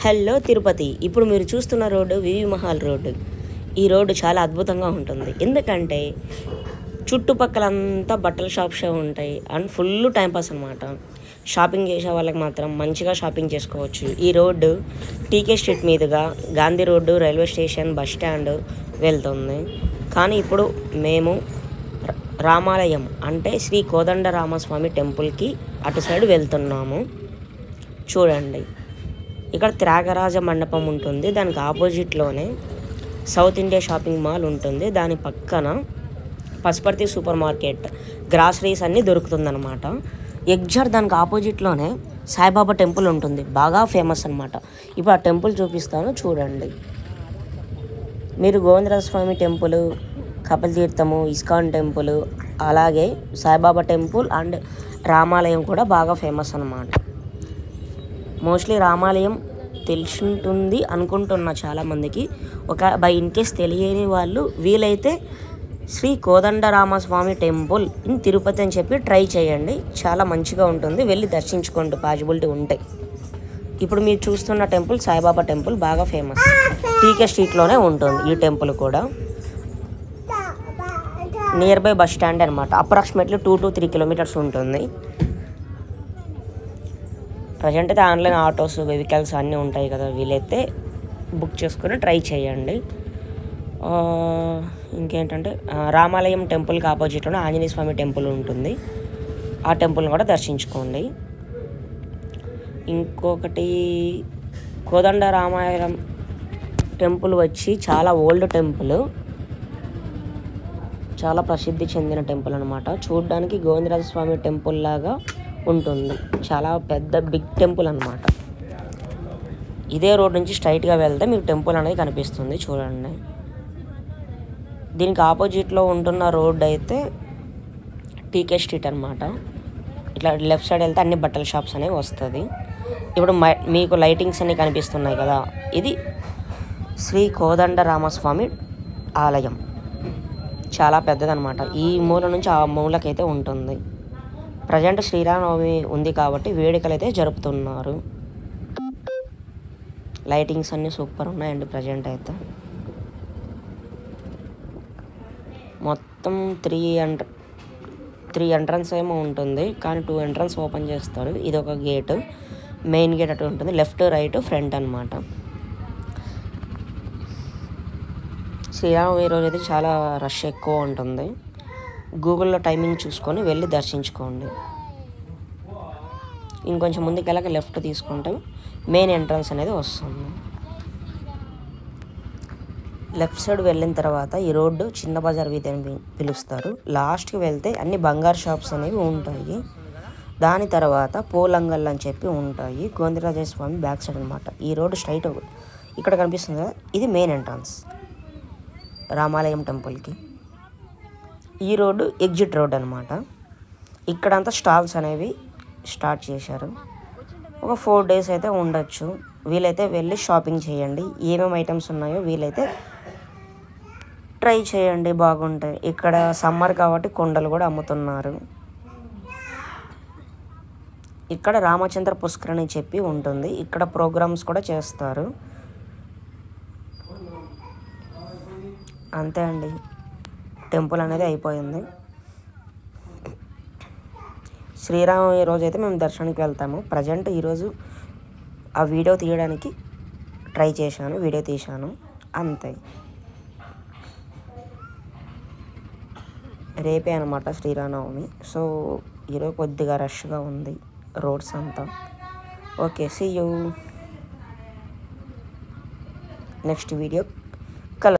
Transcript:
Hello Tirupati. ఇప్పుడు మీరు చూస్తున్న రోడ్డు వివి మహల్ రోడ్డు. ఈ రోడ్డు చాలా అద్భుతంగా ఉంటుంది. ఎందుకంటే చుట్టుపక్కలంతా బట్టల షాప్సే ఉంటాయి అండ్ ఫుల్ టైంపాస్ అనమాట. షాపింగ్ చేసే వాళ్ళకి మాత్రం మంచిగా షాపింగ్ చేసుకోవచ్చు. ఈ రోడ్డు టీకే స్ట్రీట్ మీదుగా Gandhi road, railway station, bus stand వెళ్తుంది. కానీ ఇప్పుడు మేము రామాలయం అంటే శ్రీ కోదండరామస్వామి టెంపుల్కి అటు సైడ్ వెళ్తున్నాము. చూడండి, ఇక్కడ త్యాగరాజ మండపం ఉంటుంది. దానికి ఆపోజిట్లోనే సౌత్ ఇండియా షాపింగ్ మాల్ ఉంటుంది. దాని పక్కన పసుపర్తి సూపర్ మార్కెట్, గ్రాసరీస్ అన్నీ దొరుకుతుందన్నమాట. ఎగ్జాక్ట్ దానికి ఆపోజిట్లోనే సాయిబాబా టెంపుల్ ఉంటుంది, బాగా ఫేమస్ అనమాట. ఇప్పుడు ఆ టెంపుల్ చూపిస్తాను, చూడండి. మీరు గోవిందరాజస్వామి టెంపుల్, కపిల తీర్థము, ఇస్కాన్ టెంపుల్, అలాగే సాయిబాబా టెంపుల్ అండ్ రామాలయం కూడా బాగా ఫేమస్ అన్నమాట. మోస్ట్లీ రామాలయం తెలిసి ఉంటుంది అనుకుంటున్నా చాలామందికి. బై ఇన్ కేస్ తెలియని వాళ్ళు వీలైతే శ్రీ కోదండరామస్వామి టెంపుల్ ఇన్ తిరుపతి అని చెప్పి ట్రై చేయండి. చాలా మంచిగా ఉంటుంది, వెళ్ళి దర్శించుకోండి పాజిబిలిటీ ఉంటే. ఇప్పుడు మీరు చూస్తున్న టెంపుల్ సాయిబాబా టెంపుల్ బాగా ఫేమస్. టీకే స్ట్రీట్లోనే ఉంటుంది ఈ టెంపుల్ కూడా. నియర్ బై బస్ స్టాండ్ అనమాట. అప్రాక్సిమేట్లీ 2 to 3 kilometers ఉంటుంది. ప్రజెంట్ అయితే ఆన్లైన్ ఆటోస్, వెహికల్స్ అన్నీ ఉంటాయి కదా, వీలైతే బుక్ చేసుకొని ట్రై చేయండి. ఇంకేంటంటే రామాలయం టెంపుల్కి ఆపోజిట్లోనే ఆంజనేయ స్వామి టెంపుల్ ఉంటుంది. ఆ టెంపుల్ని కూడా దర్శించుకోండి. ఇంకొకటి కోదండరామాలయం టెంపుల్ వచ్చి చాలా ఓల్డ్ టెంపుల్, చాలా ప్రసిద్ధి చెందిన టెంపుల్ అనమాట. చూడడానికి గోవిందరాజస్వామి టెంపుల్ లాగా ఉంటుంది. చాలా పెద్ద బిగ్ టెంపుల్ అనమాట. ఇదే రోడ్ నుంచి స్ట్రైట్గా వెళ్తే మీకు టెంపుల్ అనేది కనిపిస్తుంది, చూడండి. దీనికి ఆపోజిట్లో ఉంటున్న రోడ్ అయితే టీకే స్ట్రీట్ అనమాట. ఇట్లా లెఫ్ట్ సైడ్ వెళ్తే అన్ని బట్టల షాప్స్ అనేవి వస్తుంది. ఇప్పుడు మీకు లైటింగ్స్ అన్నీ కనిపిస్తున్నాయి కదా, ఇది శ్రీ కోదండరామస్వామి ఆలయం. చాలా పెద్దదనమాట. ఈ మూల నుంచి ఆ మూలకైతే ఉంటుంది. ప్రజెంట్ శ్రీరామనవమి ఉంది కాబట్టి వేడుకలు అయితే జరుపుతున్నారు. లైటింగ్స్ అన్నీ సూపర్ ఉన్నాయండి. ప్రజెంట్ అయితే మొత్తం 3 ఎంట్రన్స్ ఏమో ఉంటుంది, కానీ 2 ఎంట్రన్స్ ఓపెన్ చేస్తారు. ఇది ఒక గేటు, మెయిన్ గేట్ అటు ఉంటుంది. లెఫ్ట్, రైట్, ఫ్రంట్ అనమాట. శ్రీరామనవమి రోజు అయితే చాలా రష్ ఎక్కువ ఉంటుంది. గూగుల్లో టైమింగ్ చూసుకొని వెళ్ళి దర్శించుకోండి. ఇంకొంచెం ముందుకెళ్ళక లెఫ్ట్ తీసుకుంటే మెయిన్ ఎంట్రన్స్ అనేది వస్తుంది. లెఫ్ట్ సైడ్ వెళ్ళిన తర్వాత ఈ రోడ్డు చిన్న బజార్ వీధి అని పిలుస్తారు. లాస్ట్కి వెళ్తే అన్ని బంగారు షాప్స్ అనేవి ఉంటాయి. దాని తర్వాత పూలంగల్ అని చెప్పి ఉంటాయి. గోవిందరాజస్వామి బ్యాక్ సైడ్ అనమాట. ఈ రోడ్డు స్ట్రైట్ ఇక్కడ కనిపిస్తుంది కదా, ఇది మెయిన్ ఎంట్రన్స్ రామాలయం టెంపుల్కి. ఈ రోడ్డు ఎగ్జిట్ రోడ్ అనమాట. ఇక్కడంతా స్టాల్స్ అనేవి స్టార్ట్ చేశారు. ఒక 4 days అయితే ఉండొచ్చు. వీలైతే వెళ్ళి షాపింగ్ చేయండి. ఏమేమి ఐటమ్స్ ఉన్నాయో వీలైతే ట్రై చేయండి, బాగుంటాయి. ఇక్కడ సమ్మర్ కాబట్టి కొండలు కూడా అమ్ముతున్నారు. ఇక్కడ రామచంద్ర పుష్కర్ అని చెప్పి ఉంటుంది. ఇక్కడ ప్రోగ్రామ్స్ కూడా చేస్తారు. అంతే అండి, టెంపుల్ అనేది అయిపోయింది. శ్రీరామనవమి రోజు అయితే మేము దర్శనానికి వెళ్తాము. ప్రజెంట్ ఈరోజు ఆ వీడియో తీయడానికి ట్రై చేశాను, వీడియో తీశాను, అంతే. రేపే అనమాట శ్రీరామనవమి. సో ఈరోజు కొద్దిగా రష్గా ఉంది రోడ్స్ అంతా. Okay, see you next video.